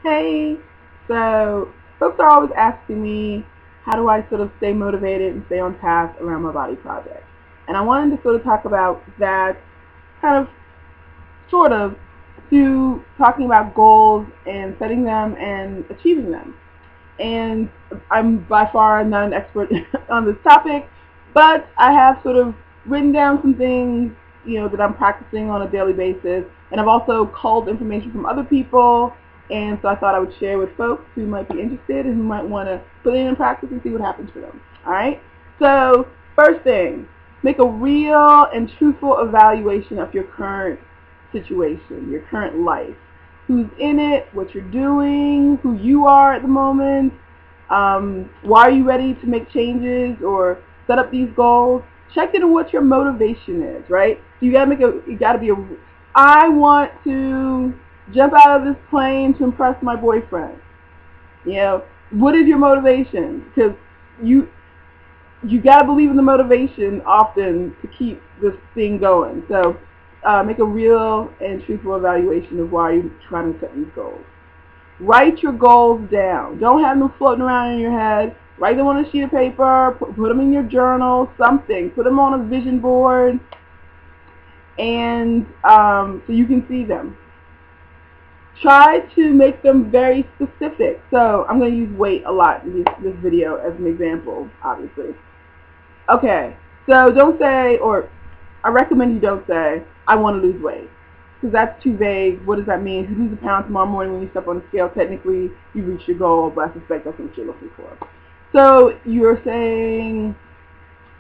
Hey, so folks are always asking me how do I sort of stay motivated and stay on task around my body project. And I wanted to sort of talk about that kind of sort of through talking about goals and setting them and achieving them. And I'm by far not an expert on this topic, but I have sort of written down some things, that I'm practicing on a daily basis, and I've also culled information from other people, and so I thought I would share with folks who might be interested and who might want to put it in practice and see what happens for them. All right? So, first thing, make a real and truthful evaluation of your current situation, your current life. Who's in it, what you're doing, who you are at the moment, why are you ready to make changes or set up these goals. Check into what your motivation is, right? So you gotta be I want to jump out of this plane to impress my boyfriend. What is your motivation? Because you got to believe in the motivation often to keep this thing going. So make a real and truthful evaluation of why you're trying to set these goals. Write your goals down. Don't have them floating around in your head. Write them on a sheet of paper. Put them in your journal, something. Put them on a vision board, and so you can see them. Try to make them very specific. So I'm going to use weight a lot in this video as an example, obviously. Okay, so don't say, or I recommend you don't say, I want to lose weight, because that's too vague. What does that mean? If you lose a pound tomorrow morning when you step on the scale, technically you reached your goal, but I suspect that's what you're looking for. So you're saying,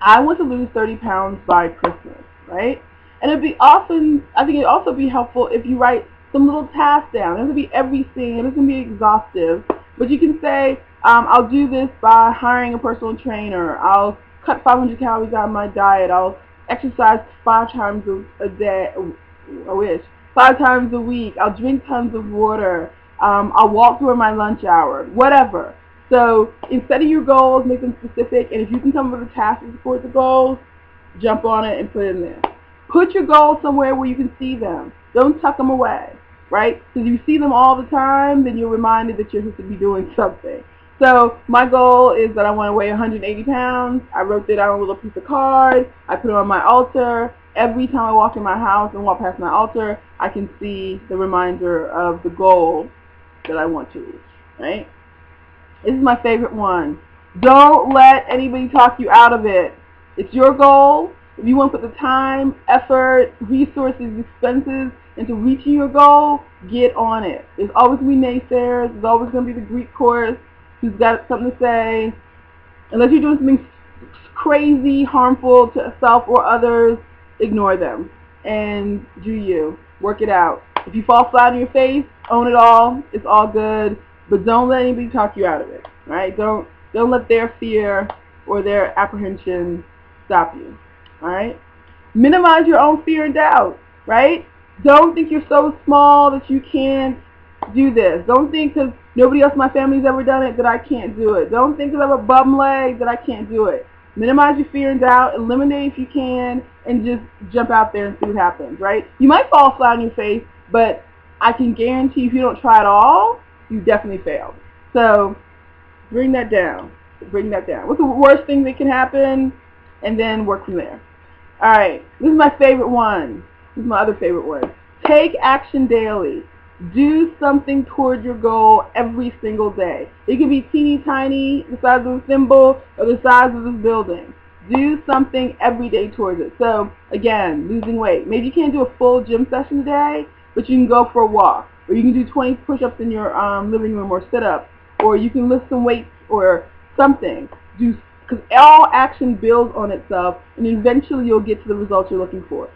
I want to lose 30 pounds by Christmas, right? And I think it'd also be helpful if you write some little tasks down. It doesn't be everything, it doesn't be exhaustive, but you can say, I'll do this by hiring a personal trainer. I'll cut 500 calories out of my diet. I'll exercise 5 times a day. I wish 5 times a week. I'll drink tons of water. I'll walk during my lunch hour. Whatever. So instead of your goals, make them specific. And if you can come up with a task to support the goals, jump on it and put it in there. Put your goals somewhere where you can see them. Don't tuck them away, right? Because if you see them all the time, then you're reminded that you're supposed to be doing something. So my goal is that I want to weigh 180 pounds. I wrote that on a little piece of card. I put it on my altar. Every time I walk in my house and walk past my altar, I can see the reminder of the goal that I want to reach, right? This is my favorite one. Don't let anybody talk you out of it. It's your goal. If you want to put the time, effort, resources, expenses into reaching your goal, get on it. There's always going to be naysayers. There's always going to be the Greek chorus who's got something to say. Unless you're doing something crazy, harmful to self or others, ignore them and do you. Work it out. If you fall flat on your face, own it all. It's all good. But don't let anybody talk you out of it. Right? Don't let their fear or their apprehension stop you. All right? Minimize your own fear and doubt. Right? Don't think you're so small that you can't do this. Don't think because nobody else in my family's ever done it that I can't do it. Don't think because I have a bum leg that I can't do it. Minimize your fear and doubt. Eliminate if you can, and just jump out there and see what happens. Right? You might fall flat on your face, but I can guarantee if you don't try at all, you definitely failed. So bring that down. Bring that down. What's the worst thing that can happen? And then work from there. All right. This is my favorite one. This is my other favorite one. Take action daily. Do something toward your goal every single day. It can be teeny tiny, the size of a thimble, or the size of this building. Do something every day towards it. So again, losing weight. Maybe you can't do a full gym session a day, but you can go for a walk. Or you can do 20 push-ups in your living room or sit-ups. Or you can lift some weights or something. Because all action builds on itself, and eventually you'll get to the results you're looking for.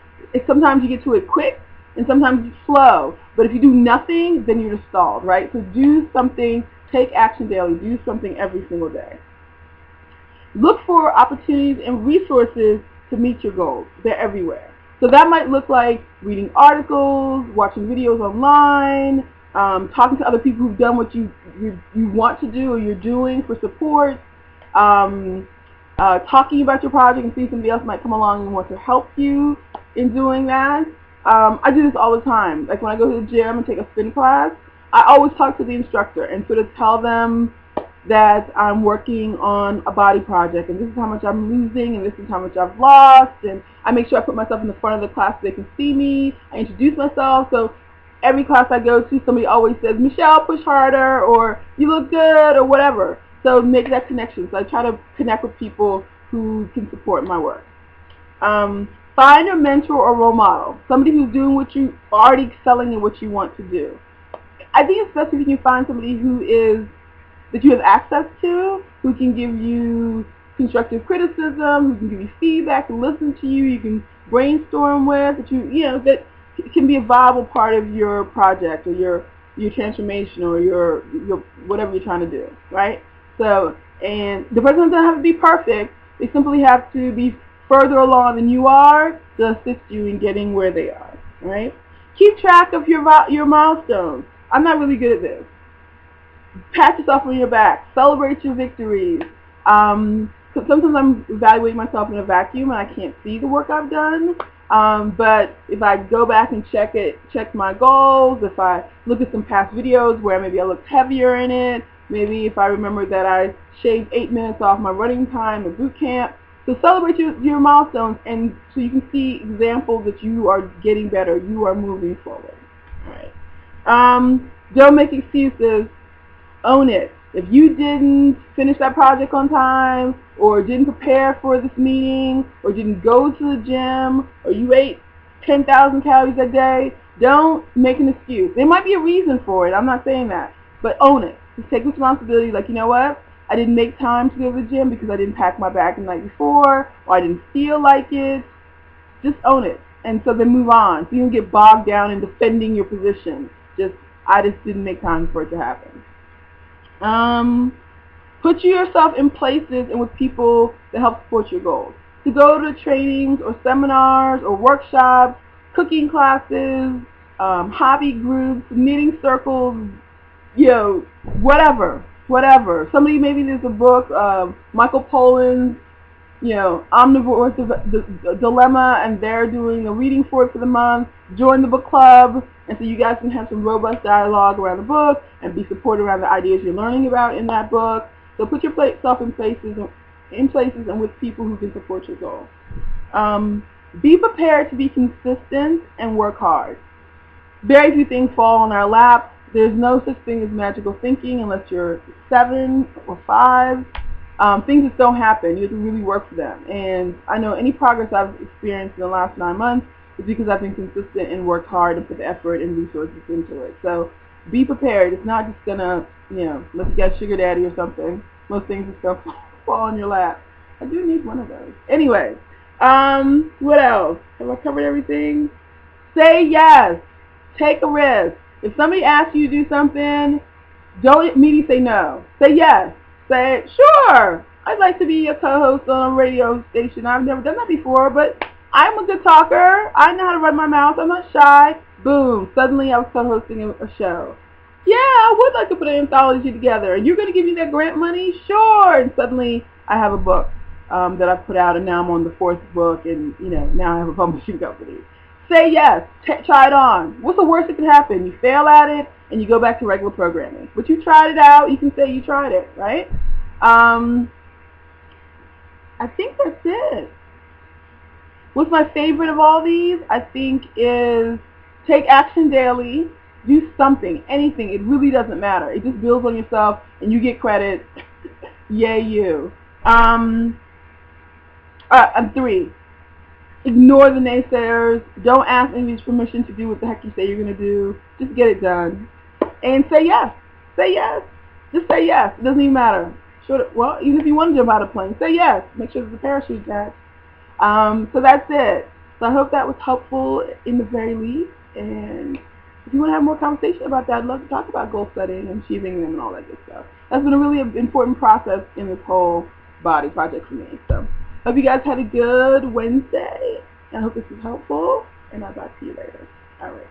Sometimes you get to it quick, and sometimes it's slow. But if you do nothing, then you're just stalled, right? So do something, take action daily, do something every single day. Look for opportunities and resources to meet your goals. They're everywhere. So that might look like reading articles, watching videos online, talking to other people who've done what you want to do or you're doing for support, talking about your project and see if somebody else might come along and want to help you in doing that. I do this all the time. Like when I go to the gym and take a spin class, I always talk to the instructor and sort of tell them that I'm working on a body project, and this is how much I'm losing, and this is how much I've lost, and I make sure I put myself in the front of the class so they can see me. I introduce myself, so every class I go to, somebody always says, Michelle, push harder, or you look good, or whatever. So make that connection. So I try to connect with people who can support my work. Find a mentor or role model, somebody who's doing what you already excelling in what you want to do. I think especially if you can find somebody that you have access to, who can give you constructive criticism, who can give you feedback, and listen to you, you can brainstorm with, that can be a viable part of your project or your transformation or your whatever you're trying to do, right? So, and the person doesn't have to be perfect. They simply have to be further along than you are to assist you in getting where they are, right? Keep track of your milestones. I'm not really good at this. Pat yourself on your back. Celebrate your victories. Sometimes I'm evaluating myself in a vacuum and I can't see the work I've done. But if I go back and check my goals, if I look at some past videos where maybe I looked heavier in it, maybe if I remember that I shaved 8 minutes off my running time at boot camp. So celebrate your milestones, and so you can see examples that you are getting better, you are moving forward. All right. Don't make excuses. Own it. If you didn't finish that project on time, or didn't prepare for this meeting, or didn't go to the gym, or you ate 10,000 calories a day, don't make an excuse. There might be a reason for it. I'm not saying that. But own it. Just take responsibility. Like, you know what? I didn't make time to go to the gym because I didn't pack my bag the night before, or I didn't feel like it. Just own it. And so then move on. So you don't get bogged down in defending your position. I just didn't make time for it to happen. Put yourself in places and with people that help support your goals. To go to trainings or seminars or workshops, cooking classes, hobby groups, knitting circles, whatever. Somebody, maybe there's a book, Michael Pollan's, Omnivore's Dilemma, and they're doing a reading for it for the month. Join the book club, and so you guys can have some robust dialogue around the book and be supported around the ideas you're learning about in that book. So put yourself in places and with people who can support your goal. Be prepared to be consistent and work hard. Very few things fall on our lap. There's no such thing as magical thinking unless you're 7 or 5. Things just don't happen. You have to really work for them. And I know any progress I've experienced in the last 9 months is because I've been consistent and worked hard and put the effort and resources into it. So be prepared. It's not just going to, let's get sugar daddy or something. Most things just going to fall on your lap. I do need one of those. Anyway, what else? Have I covered everything? Say yes. Take a risk. If somebody asks you to do something, don't immediately say no. Say yes. Say, sure, I'd like to be a co-host on a radio station. I've never done that before, but I'm a good talker. I know how to run my mouth. I'm not shy. Boom. Suddenly I was co-hosting a show. Yeah, I would like to put an anthology together. And you're going to give me that grant money? Sure. And suddenly I have a book that I've put out, and now I'm on the 4th book, and now I have a publishing company. Say yes. Try it on. What's the worst that can happen? You fail at it, and you go back to regular programming. But you tried it out. You can say you tried it, right? I think that's it. What's my favorite of all these, I think, is take action daily. Do something, anything. It really doesn't matter. It just builds on yourself, and you get credit. Yay, you. 3. Ignore the naysayers. Don't ask anybody's permission to do what the heck you say you're going to do. Just get it done. And say yes. Say yes. Just say yes. It doesn't even matter. Well, even if you want to jump out of a plane, say yes. Make sure there's a parachute attached. So that's it. So I hope that was helpful in the very least. And if you want to have more conversation about that, I'd love to talk about goal setting and achieving them and all that good stuff. That's been a really important process in this whole body project for me. So hope you guys had a good Wednesday, and I hope this was helpful, and I'll talk to you later. All right.